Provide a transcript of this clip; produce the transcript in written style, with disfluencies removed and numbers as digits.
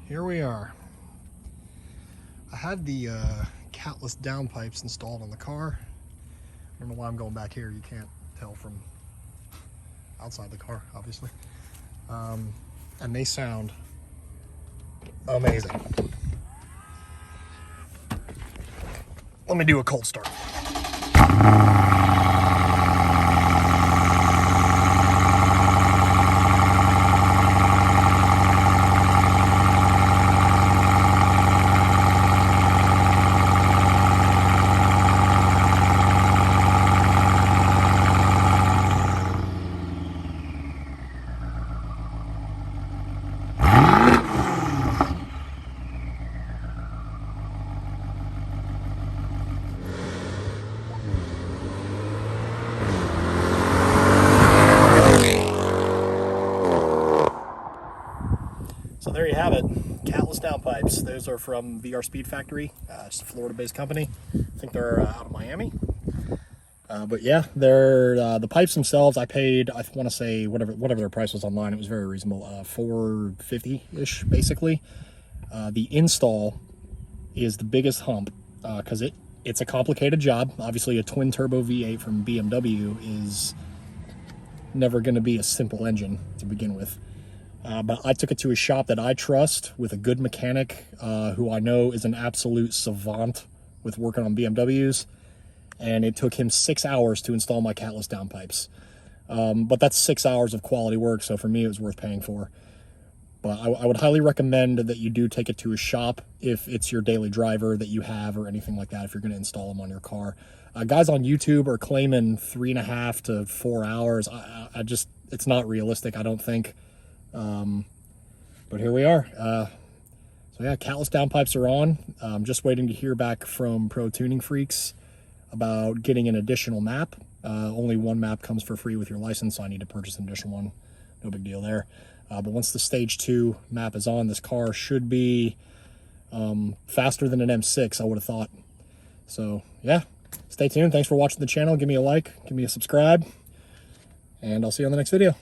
here we are. I had the catless downpipes installed on the car. I don't know why I'm going back here. You can't tell from outside the car, obviously. And they sound amazing. Let me do a cold start. So there you have it, catless downpipes. Those are from VR Speed Factory. It's a Florida-based company. I think they're out of Miami. But yeah, they're the pipes themselves. I paid, I want to say whatever their price was online. It was very reasonable, $450-ish basically. The install is the biggest hump because it's a complicated job. Obviously, a twin turbo V8 from BMW is never going to be a simple engine to begin with. But I took it to a shop that I trust with a good mechanic who I know is an absolute savant with working on BMWs. And it took him 6 hours to install my catless downpipes. But that's 6 hours of quality work, so for me it was worth paying for. But I would highly recommend that you do take it to a shop if it's your daily driver that you have or anything like that, if you're going to install them on your car. Guys on YouTube are claiming 3.5 to 4 hours. It's not realistic, I don't think. But here we are. So yeah, catless downpipes are on. I'm just waiting to hear back from Pro Tuning Freaks about getting an additional map. Only one map comes for free with your license, so I need to purchase an additional one. No big deal there. But once the stage 2 map is on, this car should be faster than an M6, I would have thought. So yeah, stay tuned. Thanks for watching the channel. Give me a like, give me a subscribe, and I'll see you on the next video.